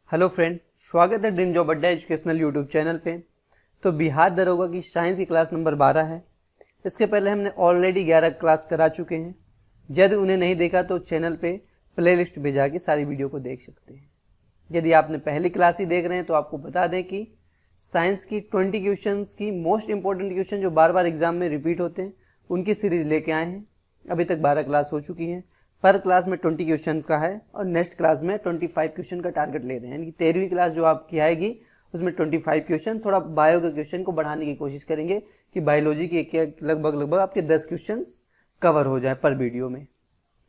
Hello friend, स्वागत है dream job अड्डा एजुकेशनल यूट्यूब चैनल पे। तो बिहार दरोगा की साइंस की क्लास नंबर 12 है। इसके पहले हमने ऑलरेडी 11 क्लास करा चुके हैं। यदि उन्हें नहीं देखा तो चैनल पे प्लेलिस्ट पे जाके सारी वीडियो को देख सकते हैं। यदि आपने पहली क्लास ही देख रहे हैं तो आपको बता दें कि साइंस की 20 क्वेश्चन की मोस्ट इंपॉर्टेंट क्वेश्चन जो बार बार एग्जाम में रिपीट होते हैं उनकी सीरीज लेके आए हैं। अभी तक 12 क्लास हो चुकी हैं। पर क्लास में 20 क्वेश्चन का है और नेक्स्ट क्लास में 25 क्वेश्चन का टारगेट ले रहे हैं। यानी कि 13वीं क्लास जो आपकी आएगी उसमें 25 क्वेश्चन, थोड़ा बायो के क्वेश्चन को बढ़ाने की कोशिश करेंगे कि बायोलॉजी के लगभग आपके 10 क्वेश्चन कवर हो जाए पर वीडियो में।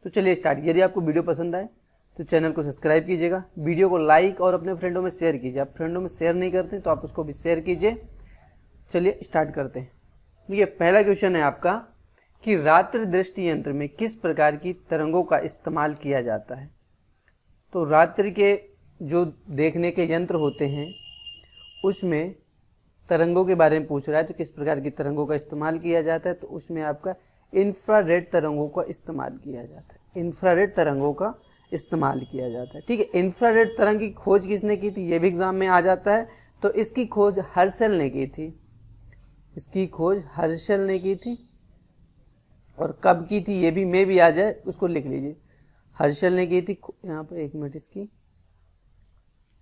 तो चलिए स्टार्ट। यदि आपको वीडियो पसंद आए तो चैनल को सब्सक्राइब कीजिएगा, वीडियो को लाइक और अपने फ्रेंडों में शेयर कीजिए। आप फ्रेंडों में शेयर नहीं करते तो आप उसको भी शेयर कीजिए। चलिए स्टार्ट करते हैं। देखिए पहला क्वेश्चन है आपका कि रात्रि दृष्टि यंत्र में किस प्रकार की तरंगों का इस्तेमाल किया जाता है। तो रात्रि के जो देखने के यंत्र होते हैं उसमें तरंगों के बारे में पूछ रहा है, तो किस प्रकार की तरंगों का इस्तेमाल किया जाता है। तो उसमें आपका इंफ्रारेड तरंगों का इस्तेमाल किया जाता है। इंफ्रारेड तरंगों का इस्तेमाल किया जाता है। ठीक है, इंफ्रारेड तरंग की खोज किसने की थी, ये भी एग्जाम में आ जाता है। तो इसकी खोज हर्शल ने की थी। इसकी खोज हर्शल ने की थी और कब की थी ये भी में भी आ जाए, उसको लिख लीजिए। हर्शल ने की थी। यहाँ पर एक मिनट, इसकी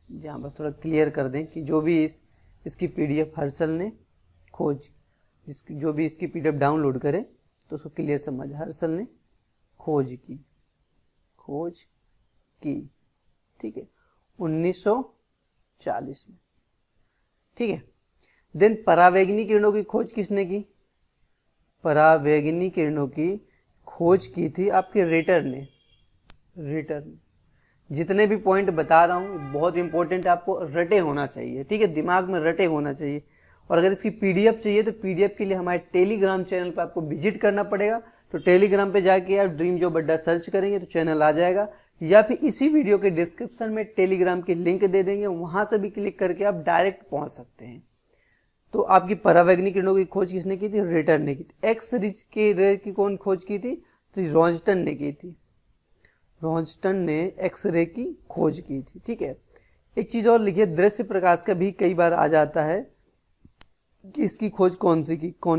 यहाँ पर थोड़ा क्लियर कर दें कि जो भी इसकी पीडीएफ हर्शल ने खोज, जो भी इसकी पीडीएफ डाउनलोड करे तो उसको क्लियर समझ। हर्शल ने खोज की ठीक है 1940 में। ठीक है, देन परावैंगनी किरणों की खोज किसने की। परावैंगनी किरणों की खोज की थी आपके रेटर ने। जितने भी पॉइंट बता रहा हूँ बहुत इंपॉर्टेंट है, आपको रटे होना चाहिए। ठीक है, दिमाग में रटे होना चाहिए। और अगर इसकी पीडीएफ चाहिए तो पीडीएफ के लिए हमारे टेलीग्राम चैनल पर आपको विजिट करना पड़ेगा। तो टेलीग्राम पे जाके आप ड्रीम जॉब अड्डा सर्च करेंगे तो चैनल आ जाएगा, या फिर इसी वीडियो के डिस्क्रिप्शन में टेलीग्राम की लिंक दे देंगे, वहां से भी क्लिक करके आप डायरेक्ट पहुंच सकते हैं। तो आपकी परावैंगनी किरणों की खोज किसने की थी, रेटर ने की थी। एक्स रिज के रे की कौन खोज की थी, तो रॉन्स्टन ने की थी। रॉन्स्टन ने एक्सरे की खोज की थी। ठीक है, एक चीज और लिखिए, दृश्य प्रकाश का भी कई बार आ जाता है कि इसकी खोज कौन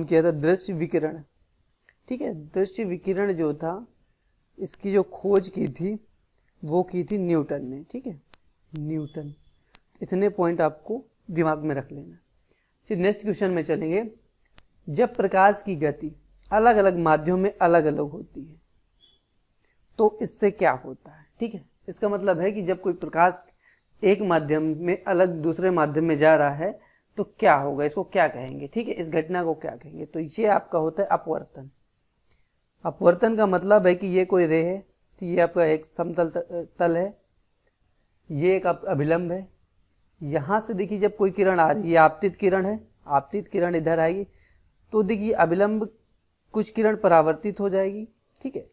किया था, दृश्य विकिरण। ठीक है, दृश्य विकिरण जो था इसकी जो खोज की थी वो की थी न्यूटन ने। ठीक है, न्यूटन। इतने पॉइंट आपको दिमाग में रख लेना। फिर नेक्स्ट क्वेश्चन में चलेंगे। जब प्रकाश की गति अलग अलग माध्यमों में अलग अलग होती है तो इससे क्या होता है। ठीक है, इसका मतलब है कि जब कोई प्रकाश एक माध्यम में अलग दूसरे माध्यम में जा रहा है तो क्या होगा, इसको क्या कहेंगे। ठीक है, इस घटना को क्या कहेंगे। तो ये आपका होता है अपवर्तन। अपवर्तन का मतलब है कि ये कोई रे है, तो ये आपका एक समतल तल है, ये एक अभिलंब है। यहां से देखिए जब कोई किरण आ रही है, ये आपतित किरण है, आपतित किरण इधर आएगी तो देखिए अभिलंब कुछ किरण परावर्तित हो जाएगी। ठीक है,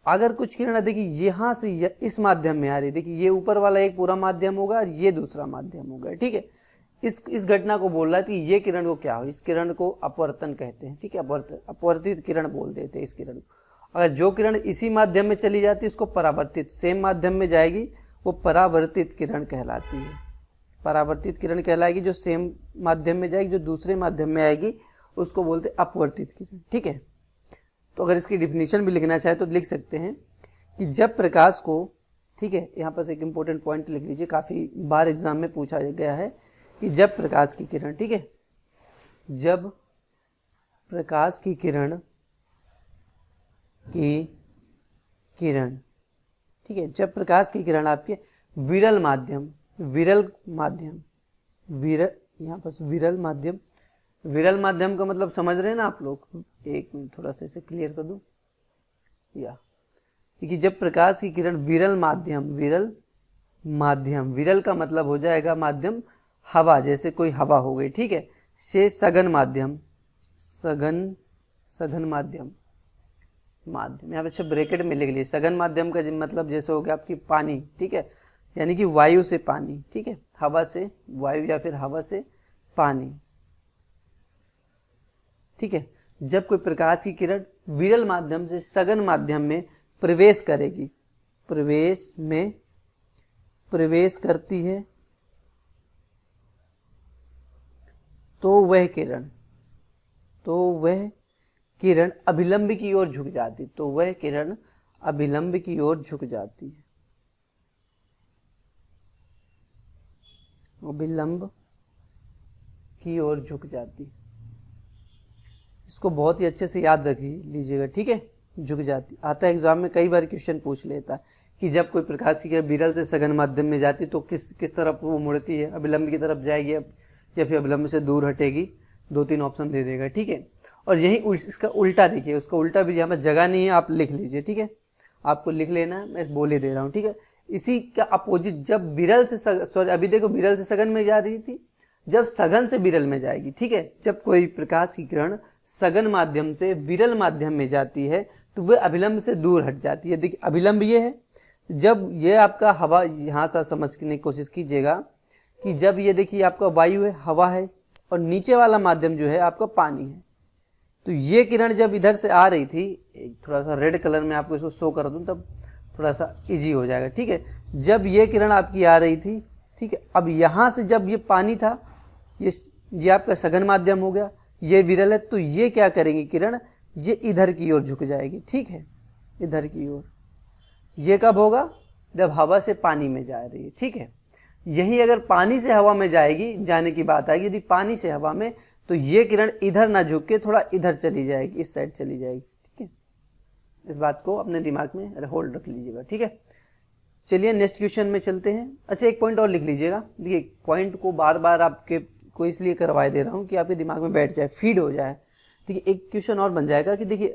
अगर कुछ किरण देखिए यहां से इस माध्यम में आ रही है, देखिए ये ऊपर वाला एक पूरा माध्यम होगा और ये दूसरा माध्यम होगा। ठीक है, इस घटना को बोल रहा है कि ये किरण को क्या हो, इस किरण को अपवर्तन कहते हैं। ठीक है, अपवर्तित किरण बोल देते हैं इस किरण को। अगर जो किरण इसी माध्यम में चली जाती है उसको परावर्तित, सेम माध्यम में जाएगी, वो परावर्तित किरण कहलाती है। परावर्तित किरण कहलाएगी जो सेम माध्यम में जाएगी, जो दूसरे माध्यम में आएगी उसको बोलते हैं अपवर्तित किरण। ठीक है, तो अगर इसकी डिफिनीशन भी लिखना चाहे तो लिख सकते हैं कि जब प्रकाश को, ठीक है, यहाँ पर एक इंपॉर्टेंट पॉइंट लिख लीजिए, काफी बार एग्जाम में पूछा गया है कि जब प्रकाश की किरण, ठीक है, जब प्रकाश की किरण ठीक है, जब प्रकाश की किरण आपके विरल माध्यम, यहाँ पर विरल माध्यम का मतलब समझ रहे हैं ना आप लोग। एक मिनट थोड़ा सा इसे क्लियर कर दूं। कि जब प्रकाश की किरण विरल का मतलब हो जाएगा माध्यम हवा, जैसे कोई हवा हो गई। ठीक है, से सघन माध्यम, यहाँ पे सब ब्रैकेट में लिख लीजिए। सघन माध्यम का मतलब जैसे हो गया आपकी पानी। ठीक है, यानी कि वायु से पानी। ठीक है, हवा से वायु या फिर हवा से पानी। ठीक है, जब कोई प्रकाश की किरण विरल माध्यम से सघन माध्यम में प्रवेश करेगी, प्रवेश करती है तो वह किरण अभिलंब की ओर झुक जाती, तो वह किरण अभिलंब की ओर झुक जाती है, अभिलंब की ओर झुक जाती। इसको बहुत ही अच्छे से याद रख लीजिएगा, ठीक है। झुक जाती आता है, एग्जाम में कई बार क्वेश्चन पूछ लेता है कि जब कोई प्रकाश की किरण विरल से सघन माध्यम में जाती तो किस तरफ वो मुड़ती है, अभिलंब की तरफ जाएगी या फिर अभिलंब से दूर हटेगी, 2-3 ऑप्शन दे देगा, ठीक है। और यही इसका उल्टा देखिए, उसका उल्टा भी यहाँ पर जगह नहीं है, आप लिख लीजिए, ठीक है। आपको लिख लेना है, मैं बोले दे रहा हूँ, ठीक है। इसी का अपोजिट जब विरल से सॉरी अभी देखो विरल से सघन में जा रही थी, जब सघन से विरल में जाएगी, ठीक है। जब कोई प्रकाश की किरण सघन माध्यम से विरल माध्यम में जाती है तो वह अभिलंब से दूर हट जाती है। देखिए अभिलंब ये है, जब ये आपका हवा, यहाँ से समझने की कोशिश कीजिएगा कि जब ये देखिए आपका वायु है, हवा है, और नीचे वाला माध्यम जो है आपका पानी है, तो ये किरण जब इधर से आ रही थी, थोड़ा सा रेड कलर में आपको इसको शो कर दूं तब थोड़ा सा इजी हो जाएगा, ठीक है। जब ये किरण आपकी आ रही थी, ठीक है, अब यहाँ से जब ये पानी था, ये आपका सघन माध्यम हो गया, ये विरल है, तो ये क्या करेंगी किरण, ये इधर की ओर झुक जाएगी, ठीक है, इधर की ओर। ये कब होगा, जब हवा से पानी में जा रही है, ठीक है। यही अगर पानी से हवा में जाएगी, जाने की बात आएगी, यदि पानी से हवा में, तो ये किरण इधर ना झुक के थोड़ा इधर चली जाएगी, इस साइड चली जाएगी, ठीक है। इस बात को अपने दिमाग में होल्ड रख लीजिएगा, ठीक है। चलिए नेक्स्ट क्वेश्चन में चलते हैं। अच्छा एक पॉइंट और लिख लीजिएगा, देखिए पॉइंट को बार बार आपके को इसलिए करवाए दे रहा हूँ कि आपके दिमाग में बैठ जाए, फीड हो जाए। देखिए एक क्वेश्चन और बन जाएगा कि देखिए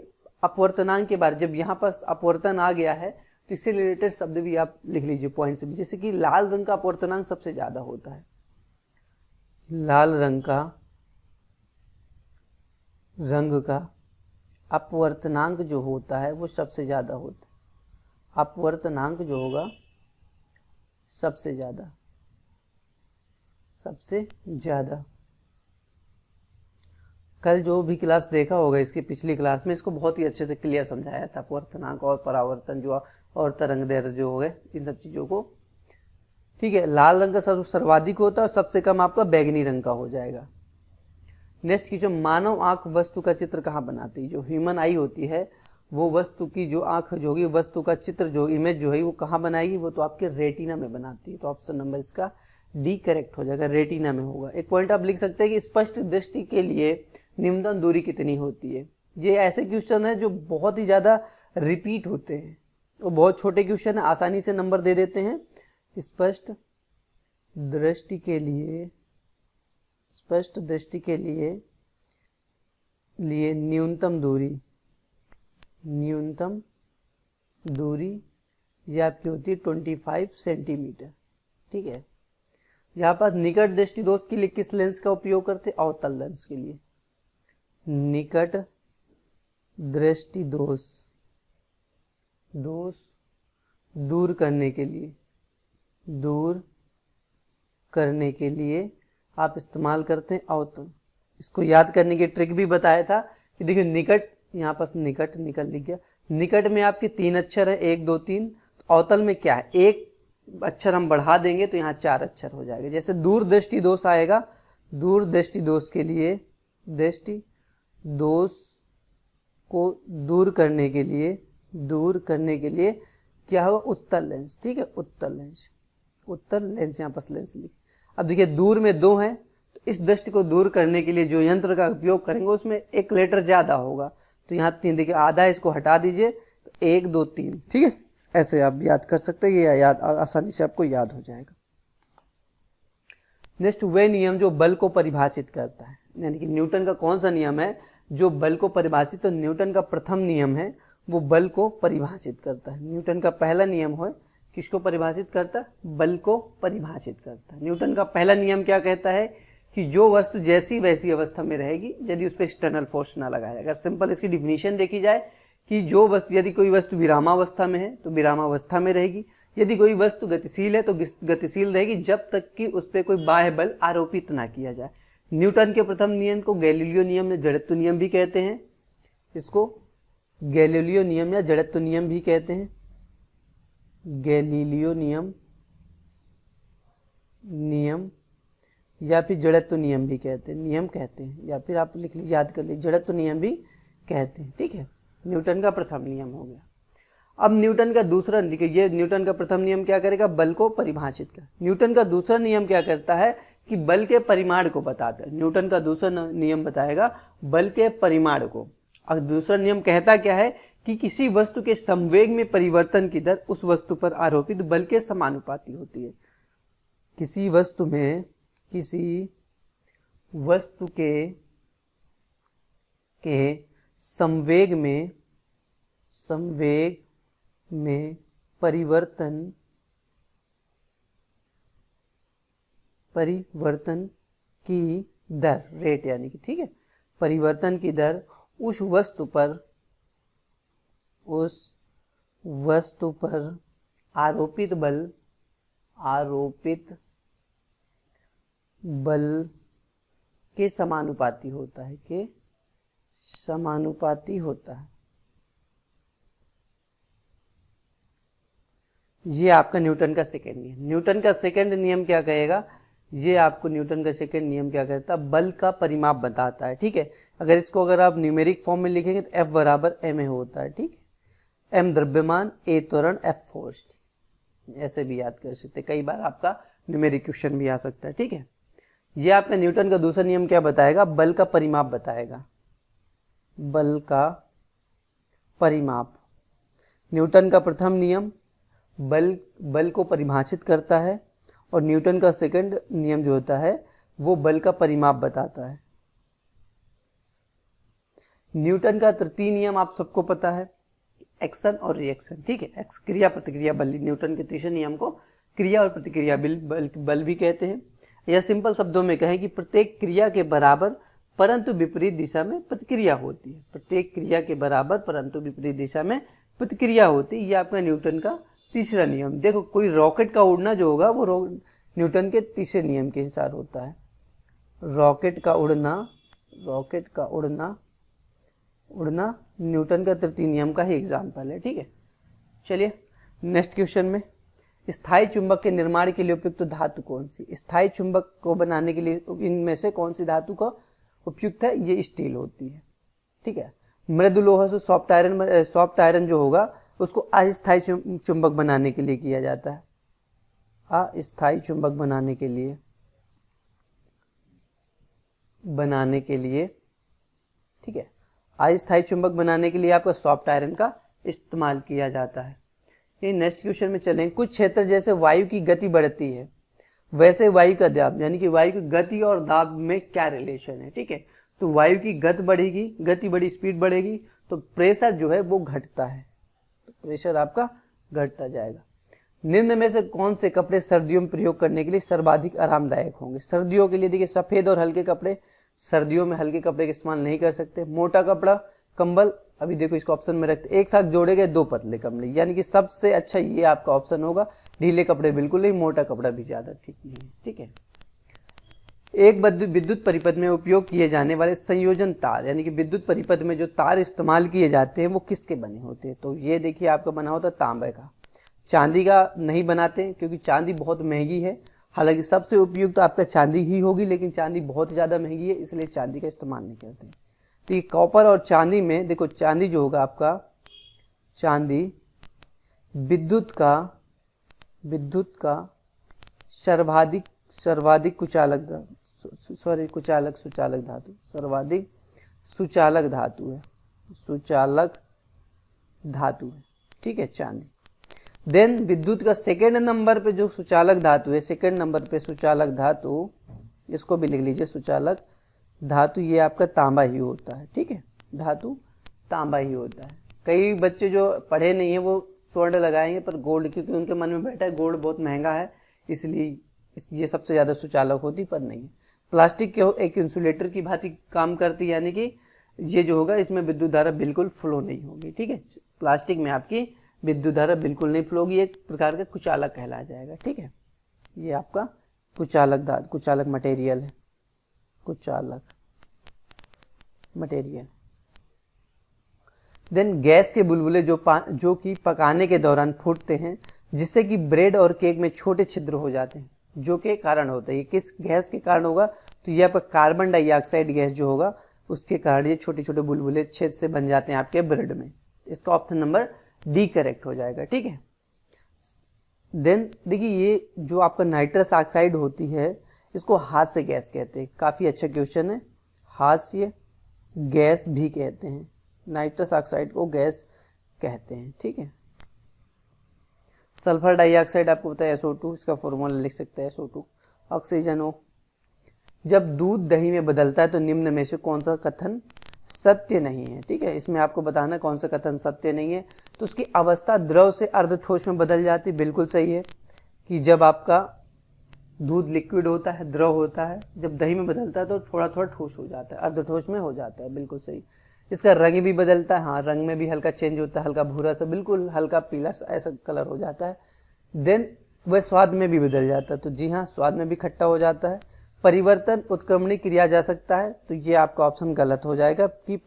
अपवर्तनांक के बारे, जब यहाँ पर अपवर्तन आ गया है तो इससे रिलेटेड शब्द भी आप लिख लीजिए पॉइंट से भी, जैसे कि लाल रंग का अपवर्तनांक सबसे ज्यादा होता है, लाल रंग का अपवर्तनांक जो होता है वो सबसे ज्यादा होता है, अपवर्तनांक जो होगा सबसे ज्यादा कल जो भी क्लास देखा होगा इसकी पिछली क्लास में, इसको बहुत ही अच्छे से क्लियर समझाया था, अपवर्तनांक और परावर्तन जो और तरंग दैर्ध्य जो हो गए, इन सब चीजों को, ठीक है। लाल रंग का सर्वाधिक होता है और सबसे कम आपका बैगनी रंग का हो जाएगा। नेक्स्ट क्वेश्चन, मानव आंख वस्तु का चित्र कहाँ बनाती है, जो ह्यूमन आई होती है वो वस्तु की जो आंख जो होगी, वस्तु का चित्र जो इमेज जो है वो कहाँ बनाएगी, वो तो आपके रेटिना में बनाती है। तो ऑप्शन नंबर इसका डी करेक्ट हो जाएगा, रेटिना में होगा। एक पॉइंट आप लिख सकते हैं कि स्पष्ट दृष्टि के लिए न्यूनतम दूरी कितनी होती है। ये ऐसे क्वेश्चन है जो बहुत ही ज्यादा रिपीट होते हैं, वो बहुत छोटे क्वेश्चन है, आसानी से नंबर दे देते हैं। स्पष्ट दृष्टि के लिए न्यूनतम दूरी ये आपकी होती है 25 सेंटीमीटर, ठीक है। यहाँ पर निकट दृष्टि दोष के लिए किस लेंस का उपयोग करते हैं, अवतल लेंस के लिए। निकट दृष्टि दोष दूर करने के लिए आप इस्तेमाल करते हैं अवतल। इसको याद करने की ट्रिक भी बताया था कि देखिए निकट, यहाँ पर निकट लिख गया, निकट में आपके 3 अक्षर है, 1 2 3, तो अवतल में क्या है, एक अक्षर हम बढ़ा देंगे तो यहाँ 4 अक्षर हो जाएगा। जैसे दूर दृष्टि दोष आएगा, दूर दृष्टि दोष के लिए, दृष्टि दोष को दूर करने के लिए क्या होगा, उत्तल लेंस, ठीक है, उत्तल लेंस यहाँ पर लेंस लिखे। अब देखिए दूर में 2 है, तो इस दृष्टि को दूर करने के लिए जो यंत्र का उपयोग करेंगे उसमें एक लेटर ज्यादा होगा, तो यहाँ 3, देखिए आधा इसको हटा दीजिए तो 1 2 3, ठीक है। ऐसे आप याद कर सकते हैं, ये याद आसानी से आपको याद हो जाएगा। नेक्स्ट, वह नियम जो बल को परिभाषित करता है, यानी कि न्यूटन का कौन सा नियम है जो बल को परिभाषित, तो न्यूटन का प्रथम नियम है वो बल को परिभाषित करता है। न्यूटन का पहला नियम है किसको परिभाषित करता है, बल को परिभाषित करता है। न्यूटन का पहला नियम क्या कहता है कि जो वस्तु जैसी वैसी अवस्था में रहेगी यदि उस पर एक्सटर्नल फोर्स ना लगाया जाए। अगर सिंपल इसकी डिफिनीशन देखी जाए कि जो वस्तु, यदि कोई वस्तु विरामावस्था में है तो विरामावस्था में रहेगी, यदि कोई वस्तु गतिशील है तो गतिशील रहेगी जब तक कि उस पर कोई बाह्य बल आरोपित ना किया जाए। न्यूटन के प्रथम नियम को गैलीलियो नियम या जड़त्व नियम भी कहते हैं, इसको गैलीलियो नियम या जड़त्व नियम भी कहते हैं। गैलीलियो नियम या फिर जड़त्व नियम भी कहते हैं, नियम कहते हैं, या फिर आप लिख लीजिए, याद कर लीजिए, जड़त्व नियम भी कहते हैं। ठीक है, न्यूटन का प्रथम नियम हो गया। अब न्यूटन का दूसरा, देखिए ये न्यूटन का प्रथम नियम क्या करेगा, बल को परिभाषित कर। न्यूटन का दूसरा नियम क्या करता है कि बल के परिमाण को बताता है। न्यूटन का दूसरा नियम बताएगा बल के परिमाण को। और दूसरा नियम कहता क्या है कि किसी वस्तु के संवेग में परिवर्तन की दर उस वस्तु पर आरोपित बल के समानुपाती होती है। किसी वस्तु के संवेग में परिवर्तन की दर, रेट यानी कि, ठीक है, परिवर्तन की दर उस वस्तु पर आरोपित बल के समानुपाती होता है, ये आपका न्यूटन का सेकेंड नियम। न्यूटन का सेकेंड नियम क्या कहेगा, ये आपको न्यूटन का सेकेंड नियम क्या कहता है, बल का परिमाप बताता है। ठीक है, अगर आप न्यूमेरिक फॉर्म में लिखेंगे तो F बराबर ma होता है। ठीक है, m द्रव्यमान, a त्वरण, F फोर्स, ऐसे भी याद कर सकते, कई बार आपका न्यूमेरिक क्वेश्चन भी आ सकता है। ठीक है, ये आपका न्यूटन का दूसरा नियम क्या बताएगा, बल का परिमाप बताएगा, बल का परिमाप। न्यूटन का प्रथम नियम बल को परिभाषित करता है, और न्यूटन का सेकंड नियम जो होता है वो बल का परिमाप बताता है। न्यूटन का तृतीय नियम आप सबको पता है, एक्शन और रिएक्शन। ठीक है, क्रिया प्रतिक्रिया बल, न्यूटन के तीसरे नियम को क्रिया और प्रतिक्रिया बल भी कहते हैं। या सिंपल शब्दों में कहें कि प्रत्येक क्रिया के बराबर परंतु विपरीत दिशा में प्रतिक्रिया होती है। प्रत्येक क्रिया के बराबर परंतु विपरीत दिशा में प्रतिक्रिया होती है, ये आपका न्यूटन का तीसरा नियम। देखो, कोई रॉकेट का उड़ना जो होगा वो न्यूटन के तीसरे नियम के अनुसार होता है। रॉकेट का उड़ना न्यूटन का तृतीय नियम का ही एग्जाम्पल है। ठीक है, चलिए नेक्स्ट क्वेश्चन में, स्थायी चुंबक के निर्माण के लिए उपयुक्त धातु कौन सी। स्थायी चुंबक को बनाने के लिए इनमें से कौन सी धातु का उपयुक्त है, ये स्टील होती है। ठीक है, मृदु लोहा से सॉफ्ट आयरन जो होगा उसको अस्थायी चुंबक बनाने के लिए किया जाता है। अस्थायी चुंबक बनाने के लिए ठीक है, अस्थायी चुंबक बनाने के लिए आपका सॉफ्ट आयरन का इस्तेमाल किया जाता है। ये नेक्स्ट क्वेश्चन में चलें। कुछ क्षेत्र जैसे वायु की गति बढ़ती है वैसे वायु का दाब, यानी कि वायु की गति और दाब में क्या रिलेशन है। ठीक है, तो वायु की गति बढ़ी, स्पीड बढ़ेगी तो प्रेशर जो है वो घटता है, तो प्रेशर आपका घटता जाएगा। निम्न में से कौन से कपड़े सर्दियों में प्रयोग करने के लिए सर्वाधिक आरामदायक होंगे। सर्दियों के लिए देखिए, सफेद और हल्के कपड़े, सर्दियों में हल्के कपड़े का इस्तेमाल नहीं कर सकते। मोटा कपड़ा, कंबल, अभी देखो इसको ऑप्शन में रखते, एक साथ जोड़े गए 2 पतले कंबल, यानी कि सबसे अच्छा ये आपका ऑप्शन होगा। ढीले कपड़े बिल्कुल नहीं, मोटा कपड़ा भी ज्यादा ठीक नहीं है। ठीक है, एक विद्युत परिपथ में उपयोग किए जाने वाले संयोजन तार, यानी कि विद्युत परिपथ में जो तार इस्तेमाल किए जाते हैं वो किसके बने होते हैं, तो ये देखिए आपका बना होता है तांबे का। चांदी का नहीं बनाते क्योंकि चांदी बहुत महंगी है, हालांकि सबसे उपयुक्त तो आपका चांदी ही होगी, लेकिन चांदी बहुत ज़्यादा महंगी है इसलिए चांदी का इस्तेमाल नहीं करते। तो ये कॉपर और चांदी में देखो, चांदी जो होगा आपका, चांदी विद्युत का सर्वाधिक कुचालक धातु, सर्वाधिक सुचालक धातु है। ठीक है, चांदी। देन विद्युत का सेकेंड नंबर पे जो सुचालक धातु है, सेकेंड नंबर पे सुचालक धातु, इसको भी लिख लीजिए सुचालक धातु, ये आपका तांबा ही होता है। ठीक है, धातु तांबा ही होता है। कई बच्चे जो पढ़े नहीं है वो स्वर्ण लगाएंगे पर गोल्ड, क्योंकि उनके मन में बैठा है गोल्ड बहुत महंगा है इसलिए ये सबसे ज़्यादा सुचालक होती, पर नहीं है। प्लास्टिक के एक इंसुलेटर की भांति काम करती है, यानी कि ये जो होगा इसमें विद्युत धारा बिल्कुल फ्लो नहीं होगी। ठीक है, प्लास्टिक में आपकी विद्युत धारा बिल्कुल नहीं फ्लो होगी, एक प्रकार का कुचालक कहला जाएगा। ठीक है, ये आपका कुचालक मटेरियल है, कुचालक मटेरियल। देन गैस के बुलबुले जो कि पकाने के दौरान फूटते हैं जिससे कि ब्रेड और केक में छोटे छिद्र हो जाते हैं। जो के कारण होता है। ये किस गैस के कारण होगा? तो ये आपका कार्बन डाइऑक्साइड गैस जो होगा उसके कारण ये छोटे छोटे बुलबुले छेद से बन जाते हैं आपके ब्लड में। इसका ऑप्शन नंबर डी करेक्ट हो जाएगा, ठीक है। देन देखिए, ये जो आपका नाइट्रस ऑक्साइड होती है इसको हास्य गैस कहते हैं। काफ़ी अच्छा क्वेश्चन है। हास्य गैस भी कहते हैं, नाइट्रस ऑक्साइड को गैस कहते हैं, ठीक है। सल्फर डाइऑक्साइड आपको पता है SO2, इसका फॉर्मूला लिख सकते हैं SO2 ऑक्सीजन हो। जब दूध दही में बदलता है तो निम्न में से कौन सा कथन सत्य नहीं है, ठीक है। इसमें आपको बताना कौन सा कथन सत्य नहीं है। तो उसकी अवस्था द्रव से अर्धठोस में बदल जाती, बिल्कुल सही है कि जब आपका दूध लिक्विड होता है, द्रव होता है, जब दही में बदलता है तो थोड़ा थोड़ा ठोस हो जाता है, अर्धठोस में हो जाता है, बिल्कुल सही। इसका रंग भी बदलता है, हाँ रंग में भी हल्का चेंज होता है, हल्का भूरा सा बिल्कुल हल्का पीला ऐसा कलर हो जाता है। देन वह स्वाद में भी बदल जाता है, तो जी हाँ स्वाद में भी खट्टा हो जाता है। परिवर्तन उत्क्रमणी क्रिया जा सकता है, तो ये आपका ऑप्शन गलत हो जाएगा कि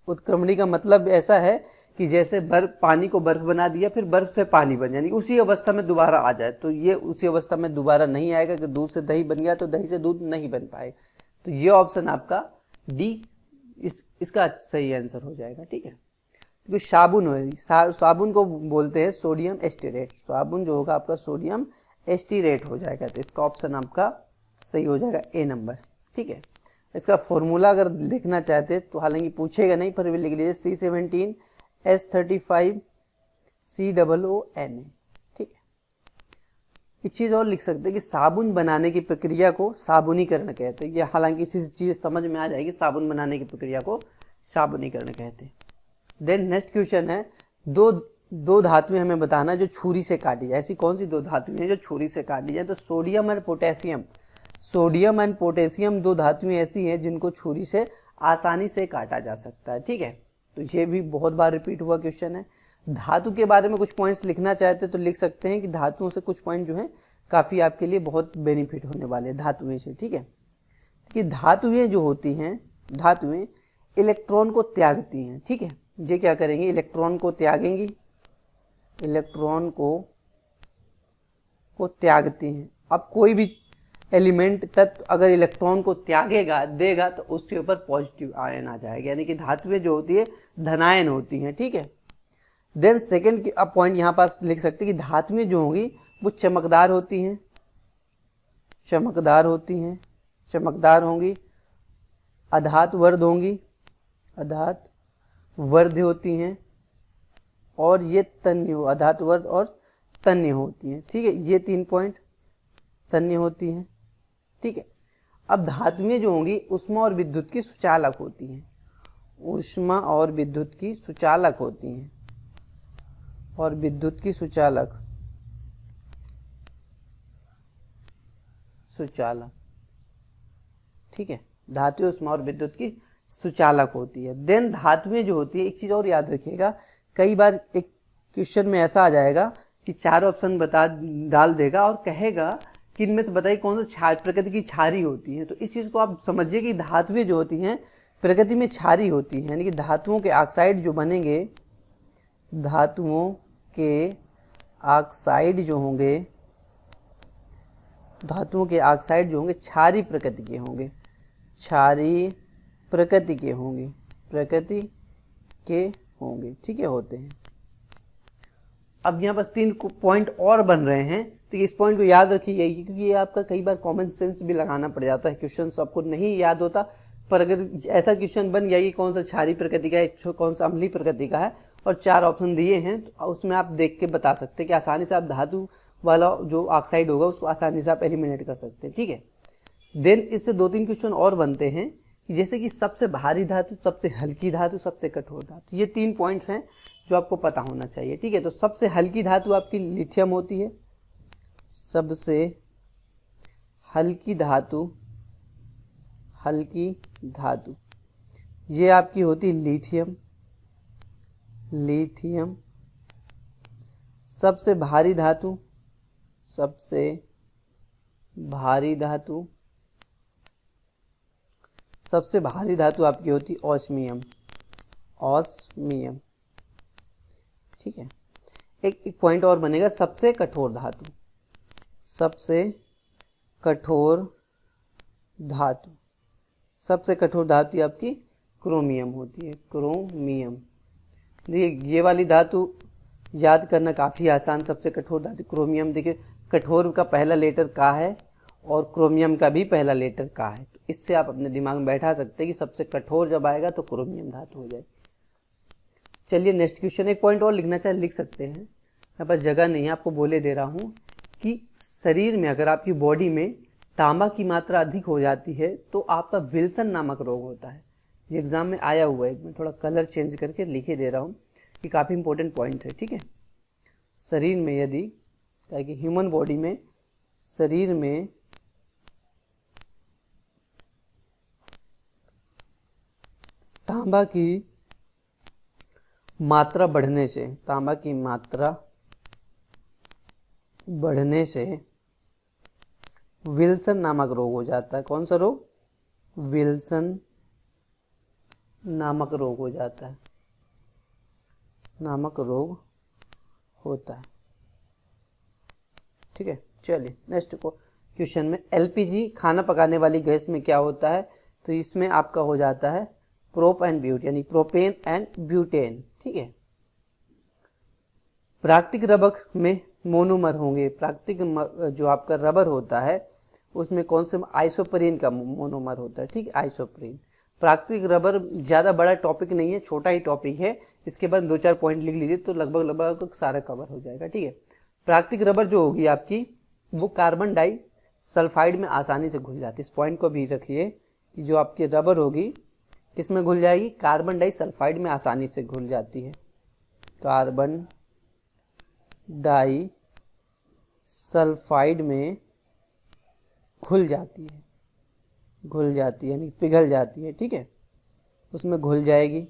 उत्क्रमणी का मतलब ऐसा है कि जैसे बर्फ, पानी को बर्फ बना दिया फिर बर्फ से पानी बन जाए, उसी अवस्था में दोबारा आ जाए, तो ये उसी अवस्था में दोबारा नहीं आएगा कि दूध से दही बन गया तो दही से दूध नहीं बन पाए। तो ये ऑप्शन आपका डी इसका सही आंसर हो जाएगा, ठीक है। तो साबुन है, साबुन को बोलते हैं सोडियम एस्टीरेट, साबुन जो होगा आपका सोडियम एस्टीरेट हो जाएगा। तो इसका ऑप्शन आपका सही हो जाएगा ए नंबर, ठीक है। इसका फॉर्मूला अगर लिखना चाहते तो हालांकि पूछेगा नहीं पर भी लिख लीजिए C17H35COONA, ठीक है। एक चीज़ और लिख सकते हैं कि साबुन बनाने की प्रक्रिया को साबुनीकरण कहते हैं। ये हालांकि इसी चीज़ समझ में आ जाएगी, साबुन बनाने की प्रक्रिया को साबुनीकरण कहते हैं। देन नेक्स्ट क्वेश्चन है, दो धातुएं हमें बताना जो छुरी से काटी जाए। ऐसी कौन सी दो धातुएं हैं जो छुरी से काटी जाए? तो सोडियम और पोटेशियम, सोडियम एंड पोटेशियम दो धातुएं ऐसी हैं जिनको छुरी से आसानी से काटा जा सकता है, ठीक है। तो ये भी बहुत बार रिपीट हुआ क्वेश्चन है। धातु के बारे में कुछ पॉइंट्स लिखना चाहते तो लिख सकते हैं कि धातुओं से कुछ पॉइंट जो हैं काफ़ी आपके लिए बहुत बेनिफिट होने वाले हैं धातुएं से, ठीक है। कि धातुएं जो होती हैं, धातुएं इलेक्ट्रॉन को त्यागती हैं, ठीक है। ये क्या करेंगी? इलेक्ट्रॉन को त्यागेंगी, इलेक्ट्रॉन को त्यागती हैं। अब कोई भी एलिमेंट तत्व अगर इलेक्ट्रॉन को त्यागेगा देगा तो उसके ऊपर पॉजिटिव आयन आ जाएगा, यानी कि धातुएं जो होती है धनायन होती हैं, ठीक है। देन सेकेंड अब पॉइंट यहाँ पास लिख सकते हैं कि धातुएं जो होंगी वो चमकदार होती हैं, चमकदार होती हैं, चमकदार होंगी, अधातुवर्ध होंगी, अधातुवर्ध होती हैं, और ये तन्य, अधातुवर्ध और तन्य होती हैं, ठीक है। ये 3 पॉइंट तन्य होती हैं, ठीक है। अब धातुएं जो होंगी ऊष्मा और विद्युत की सुचालक होती हैं, ऊष्मा और विद्युत की सुचालक होती हैं, और विद्युत की सुचालक, ठीक है। धातु ऊष्मा और विद्युत की सुचालक होती है। देन धातुएं जो होती है, एक चीज और याद रखिएगा, कई बार एक क्वेश्चन में ऐसा आ जाएगा कि 4 ऑप्शन डाल देगा और कहेगा कि इनमें से बताइए कौन सा प्रकृति की क्षारी होती है। तो इस चीज़ को आप समझिए कि धातुएं जो होती हैं प्रकृति में क्षारी होती हैं, यानी कि धातुओं के ऑक्साइड जो बनेंगे, धातुओं के ऑक्साइड जो होंगे, धातुओं के ऑक्साइड जो होंगे क्षारी प्रकृति के होंगे, क्षारी प्रकृति के होंगे, प्रकृति के होंगे, ठीक है, होते हैं। अब यहाँ पर 3 पॉइंट और बन रहे हैं, तो इस पॉइंट को याद रखिए क्योंकि ये आपका कई बार कॉमन सेंस भी लगाना पड़ जाता है, क्वेश्चन आपको नहीं याद होता, पर अगर ऐसा क्वेश्चन बन गया कि कौन सा क्षारीय प्रकृति का है, कौन सा अम्लीय प्रकृति का है, और 4 ऑप्शन दिए हैं, तो उसमें आप देख के बता सकते हैं कि आसानी से आप धातु वाला जो ऑक्साइड होगा उसको आसानी से आप एलिमिनेट कर सकते हैं, ठीक है। देन इससे 2-3 क्वेश्चन और बनते हैं कि जैसे कि सबसे भारी धातु, सबसे हल्की धातु, सबसे कठोर धातु, ये 3 पॉइंट्स हैं जो आपको पता होना चाहिए, ठीक है। तो सबसे हल्की धातु आपकी लिथियम होती है, सबसे हल्की धातु, हल्की धातु ये आपकी होती है लिथियम, लिथियम। सबसे भारी धातु, सबसे भारी धातु, सबसे भारी धातु आपकी होती ऑस्मियम, ऑस्मियम, ठीक है। एक पॉइंट और बनेगा, सबसे कठोर धातु, सबसे कठोर धातु, सबसे कठोर धातु आपकी क्रोमियम होती है, क्रोमियम। देखिए ये वाली धातु याद करना काफ़ी आसान, सबसे कठोर धातु क्रोमियम। देखिए कठोर का पहला लेटर का है और क्रोमियम का भी पहला लेटर का है, तो इससे आप अपने दिमाग में बैठा सकते हैं कि सबसे कठोर जब आएगा तो क्रोमियम धातु हो जाएगी। चलिए नेक्स्ट क्वेश्चन, एक पॉइंट और लिखना चाहे लिख सकते हैं, मेरे पास जगह नहीं है, आपको बोले दे रहा हूँ कि शरीर में अगर आपकी बॉडी में तांबा की मात्रा अधिक हो जाती है तो आपका विल्सन नामक रोग होता है। ये एग्जाम में आया हुआ है, मैं थोड़ा कलर चेंज करके लिखे दे रहा हूँ कि काफ़ी इंपॉर्टेंट पॉइंट है, ठीक है। शरीर में यदि, ताकि ह्यूमन बॉडी में, शरीर में तांबा की मात्रा बढ़ने से, तांबा की मात्रा बढ़ने से विल्सन नामक रोग हो जाता है। कौन सा रोग? विल्सन नामक रोग हो जाता है, नामक रोग होता है, ठीक है। चलिए नेक्स्ट क्वेश्चन में, एलपीजी खाना पकाने वाली गैस में क्या होता है? तो इसमें आपका हो जाता है प्रोप एंड ब्यूट, यानी प्रोपेन एंड ब्यूटेन, ठीक है। प्राकृतिक रबर में मोनोमर होंगे, प्राकृतिक जो आपका रबर होता है उसमें कौन से? आइसोप्रीन का मोनोमर होता है, ठीक है, आइसोप्रीन। प्राकृतिक रबर ज़्यादा बड़ा टॉपिक नहीं है, छोटा ही टॉपिक है, इसके बाद 2-4 पॉइंट लिख लीजिए तो लगभग सारा कवर हो जाएगा, ठीक है। प्राकृतिक रबर जो होगी आपकी वो कार्बन डाई सल्फाइड में आसानी से घुल जाती है, इस पॉइंट को भी रखिए कि जो आपकी रबर होगी किसमें घुल जाएगी? कार्बन डाई सल्फाइड में आसानी से घुल जाती है, कार्बन डाई सल्फाइड में घुल जाती है, घुल जाती है यानी पिघल जाती है, ठीक है, उसमें घुल जाएगी।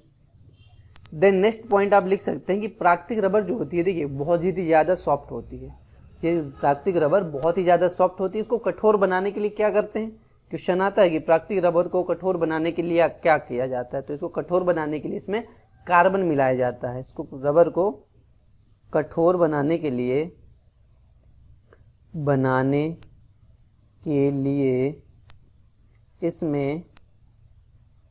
देन नेक्स्ट पॉइंट आप लिख सकते हैं कि प्राकृतिक रबर जो होती है, देखिए बहुत ही ज़्यादा सॉफ्ट होती है, ये प्राकृतिक रबर बहुत ही ज़्यादा सॉफ्ट होती है। इसको कठोर बनाने के लिए क्या करते हैं? क्वेश्चन आता है कि प्राकृतिक रबर को कठोर बनाने के लिए क्या किया जाता है? तो इसको कठोर बनाने के लिए इसमें कार्बन मिलाया जाता है। इसको रबर को कठोर बनाने के लिए इसमें,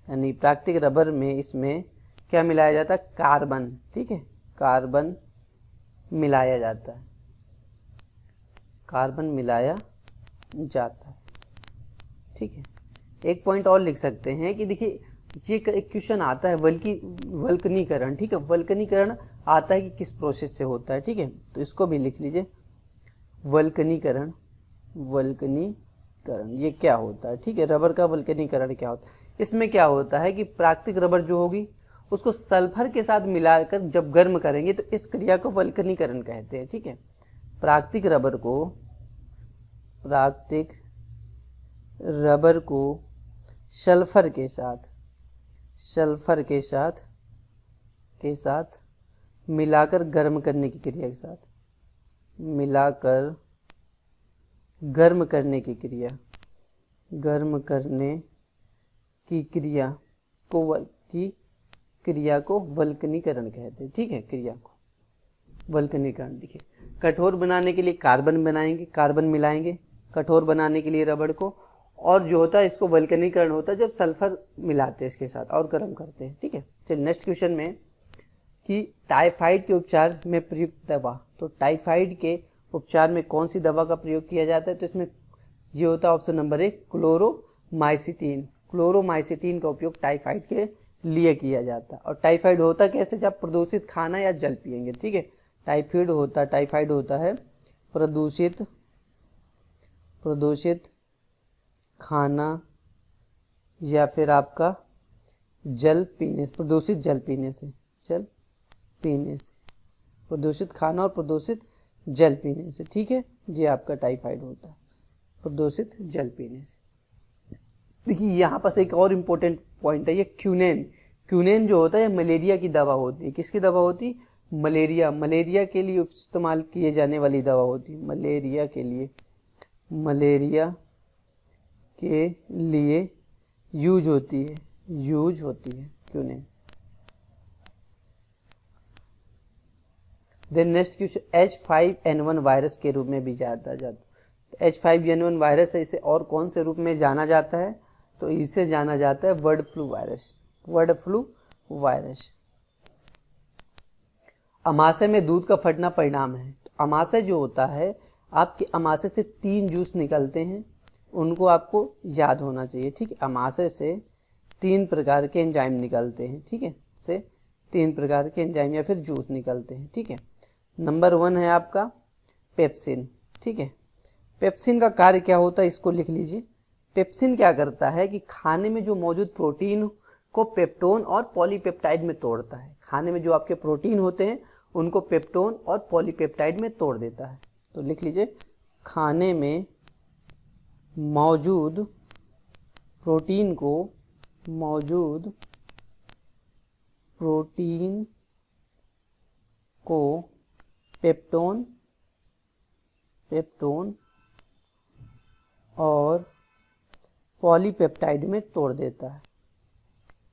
यानी प्राकृतिक रबर में इसमें क्या मिलाया जाता है? कार्बन, ठीक है, कार्बन मिलाया जाता है, कार्बन मिलाया जाता है, ठीक है। एक पॉइंट और लिख सकते हैं कि देखिए ये एक क्वेश्चन आता है वल्कनीकरण, ठीक है, वल्कनीकरण आता है कि किस प्रोसेस से होता है, ठीक है, तो इसको भी लिख लीजिए, वल्कनीकरण, वल्कनीकरण ये क्या होता है, ठीक है, रबर का वल्कनीकरण क्या होता है? इसमें क्या होता है कि प्राकृतिक रबर जो होगी उसको सल्फर के साथ मिलाकर जब गर्म करेंगे तो इस क्रिया को वल्कनीकरण कहते हैं, ठीक है। प्राकृतिक रबर को सल्फर के साथ मिलाकर गर्म करने की क्रिया के साथ, मिलाकर गर्म करने की क्रिया, गर्म करने की क्रिया को वल्कनीकरण कहते हैं, ठीक है, क्रिया को वल्कनीकरण। देखिए कठोर बनाने के लिए कार्बन मिलाएंगे कठोर बनाने के लिए रबड़ को, और जो होता है इसको वल्कनीकरण होता है जब सल्फर मिलाते हैं इसके साथ और गर्म करते हैं, ठीक है। चलिए नेक्स्ट क्वेश्चन में कि टाइफाइड के उपचार में प्रयुक्त दवा, तो टाइफाइड के उपचार में कौन सी दवा का प्रयोग किया जाता है? तो इसमें ये होता है ऑप्शन नंबर 1 क्लोरोमाइसिटीन। क्लोरोमाइसिटीन का उपयोग टाइफाइड के लिए किया जाता है। और टाइफाइड होता कैसे? जब प्रदूषित खाना या जल पिएंगे, ठीक है। टाइफाइड होता है प्रदूषित खाना या फिर आपका जल पीने से, प्रदूषित जल पीने से, प्रदूषित खाना और प्रदूषित जल पीने से, ठीक है, ये आपका टाइफाइड होता है प्रदूषित जल पीने से। देखिए यहाँ पास एक और इम्पोर्टेंट पॉइंट है, ये क्यूनेन जो होता है मलेरिया की दवा होती है। किसकी दवा होती है? मलेरिया के लिए इस्तेमाल किए जाने वाली दवा होती है, मलेरिया के लिए यूज होती है quinine. Then next question, H5N1 virus के रूप में भी जाता तो H5N1 वायरस है, इसे और कौन से रूप में जाना जाता है? तो इसे जाना जाता है bird flu virus, bird flu virus. अमाशय में दूध का फटना परिणाम है। तो अमाशय जो होता है, आपके अमाशय से 3 जूस निकलते हैं, उनको आपको याद होना चाहिए, ठीक है। अमाशय से 3 प्रकार के एंजाइम निकलते हैं, ठीक है, से 3 प्रकार के एंजाइम या फिर जूस निकलते हैं, ठीक है। नंबर 1 है आपका पेप्सिन, ठीक है। पेप्सिन का कार्य क्या होता है, इसको लिख लीजिए। पेप्सिन क्या करता है कि खाने में जो मौजूद प्रोटीन को पेप्टोन और पॉलीपेप्टाइड में तोड़ता है। खाने में जो आपके प्रोटीन होते हैं उनको पेप्टोन और पॉलीपेप्टाइड में तोड़ देता है। तो लिख लीजिए, खाने में मौजूद प्रोटीन को पेप्टोन और पॉलीपेप्टाइड में तोड़ देता है,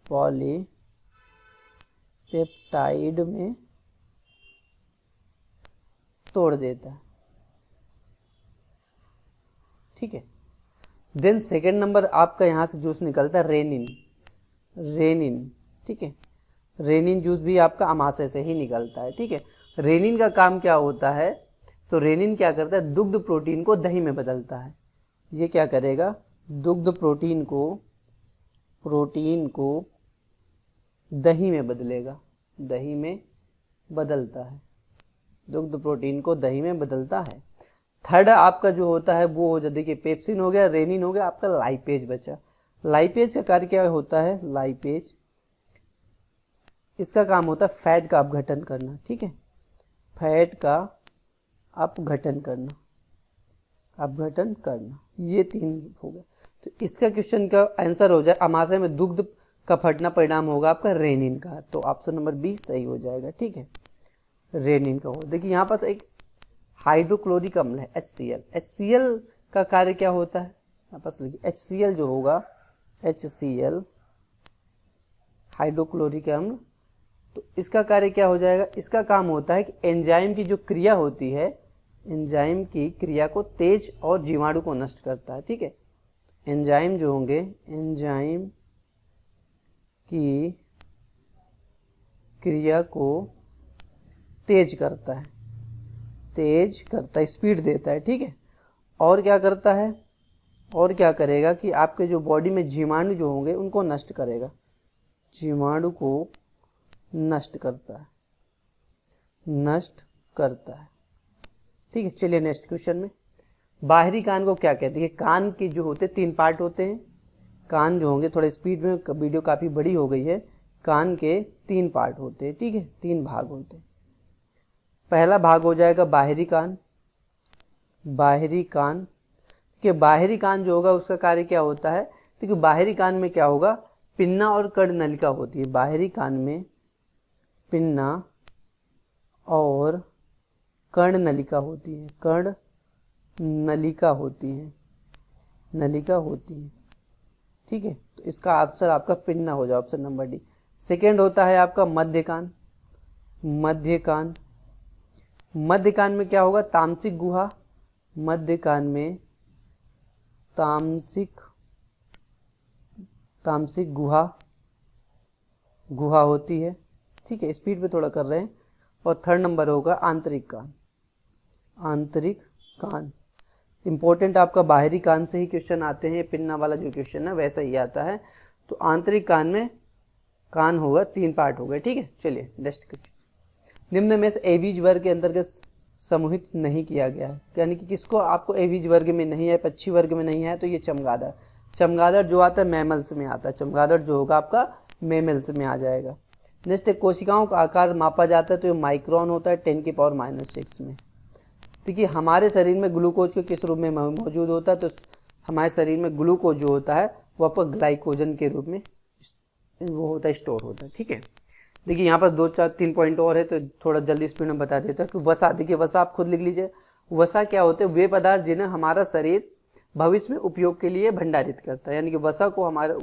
पॉलीपेप्टाइड में तोड़ देता है, ठीक है। देन सेकेंड नंबर आपका यहाँ से जूस निकलता है रेनिन, ठीक है। रेनिन जूस भी आपका अमाशय से ही निकलता है, ठीक है। रेनिन का काम क्या होता है? तो रेनिन क्या करता है, दुग्ध प्रोटीन को दही में बदलता है। ये क्या करेगा, दुग्ध प्रोटीन को दही में बदलेगा, दही में बदलता है, दुग्ध प्रोटीन को दही में बदलता है। थर्ड आपका जो होता है वो हो जाता है, देखिए पेप्सिन हो गया, रेनिन हो गया, आपका लाइपेज बचा। लाइपेज का कार्य क्या होता है? लाइपेज, इसका काम होता है फैट का अपघटन करना, ठीक है, फैट का अपघटन करना, ये 3 हो गया। तो इसका क्वेश्चन का आंसर हो जाए, अमाशय में दुग्ध का फटना परिणाम होगा आपका रेनिन का। तो ऑप्शन नंबर 20 सही हो जाएगा, ठीक है, रेनिन का हो। देखिए यहाँ पास एक हाइड्रोक्लोरिक अम्ल है HCl का कार्य क्या होता है? यहाँ पास लिखिए HCl जो होगा, HCl हाइड्रोक्लोरिक अम्ल, तो इसका कार्य क्या हो जाएगा? इसका काम होता है कि एंजाइम की जो क्रिया होती है, एंजाइम की क्रिया को तेज और जीवाणु को नष्ट करता है, ठीक है। एंजाइम जो होंगे, एंजाइम की क्रिया को तेज करता है, स्पीड देता है, ठीक है। और क्या करता है, और क्या करेगा कि आपके जो बॉडी में जीवाणु जो होंगे उनको नष्ट करेगा, जीवाणु को नष्ट करता है, ठीक है। चलिए नेक्स्ट क्वेश्चन में, बाहरी कान को क्या कहते हैं? कान के जो होते 3 पार्ट होते हैं, कान जो होंगे, थोड़े स्पीड में वीडियो काफ़ी बड़ी हो गई है, कान के 3 पार्ट होते हैं, ठीक है, 3 भाग होते हैं। पहला भाग हो जाएगा बाहरी कान, कि बाहरी कान जो होगा उसका कार्य क्या होता है? तो बाहरी कान में क्या होगा, पिन्ना और कर्ण नलिका होती है। बाहरी कान में पिन्ना और कर्ण नलिका होती है, नलिका होती है, ठीक है। तो इसका आंसर आपका पिन्ना हो जाए, ऑप्शन नंबर डी। सेकेंड होता है आपका मध्य कान में क्या होगा? तामसिक गुहा, मध्य कान में तामसिक गुहा होती है, ठीक है। स्पीड पे थोड़ा कर रहे हैं। और थर्ड नंबर होगा आंतरिक कान। इंपॉर्टेंट आपका बाहरी कान से ही क्वेश्चन आते हैं, पिन्ना वाला जो क्वेश्चन है वैसा ही आता है। तो आंतरिक कान में कान होगा, 3 पार्ट हो गए, ठीक है। चलिए नेक्स्ट क्वेश्चन, निम्न में से एवीज वर्ग के अंतर्गत समूहित नहीं किया गया है, यानी कि किसको आपको एवीज वर्ग में नहीं है, पक्षी वर्ग में नहीं है, तो ये चमगादड़ जो आता है मैमल्स में आता है, चमगादड़ जो होगा आपका मैमल्स में आ जाएगा। नेक्स्ट कोशिकाओं का आकार मापा जाता है, तो ये माइक्रोन होता है 10⁻�6 में। देखिए हमारे शरीर में ग्लूकोज के किस रूप में मौजूद होता है? तो हमारे शरीर में ग्लूकोज जो होता है वो आपका ग्लाइकोजन के रूप में वो होता है, स्टोर होता है, ठीक है। देखिए यहाँ पर 2-4-3 पॉइंट और है, तो थोड़ा जल्दी स्पीड में बता देता है कि वसा, देखिए वसा आप खुद लिख लीजिए। वसा क्या होते हैं? वे पदार्थ जिन्हें हमारा शरीर भविष्य में उपयोग के लिए भंडारित करता है, यानी कि वसा को हमारा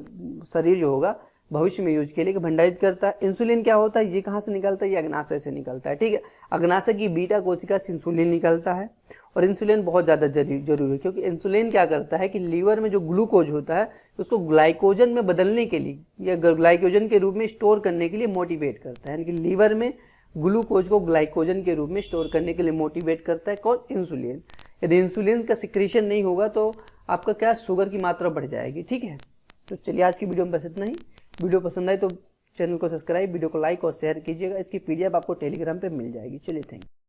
शरीर जो होगा भविष्य में यूज के लिए भंडारित करता है। इंसुलिन क्या होता है, ये कहाँ से निकलता है, ये अग्नाशय से निकलता है। ठीक है, अग्नाशय की बीटा कोशिका से इंसुलिन निकलता है और इंसुलिन बहुत ज़्यादा जरूरी है, क्योंकि इंसुलिन क्या करता है कि लीवर में जो ग्लूकोज होता है उसको ग्लाइकोजन में बदलने के लिए या ग्लाइकोजन के रूप में स्टोर करने के लिए मोटिवेट करता है। यानी कि लीवर में ग्लूकोज को ग्लाइकोजन के रूप में स्टोर करने के लिए मोटिवेट करता है कौन, इंसुलिन। यदि इंसुलिन का सिक्रीशन नहीं होगा तो आपका क्या, शुगर की मात्रा बढ़ जाएगी। ठीक है, तो चलिए आज की वीडियो में बस इतना ही। वीडियो पसंद आए तो चैनल को सब्सक्राइब, वीडियो को लाइक और शेयर कीजिएगा। इसकी पीडीएफ आपको टेलीग्राम पे मिल जाएगी। चलिए, थैंक यू।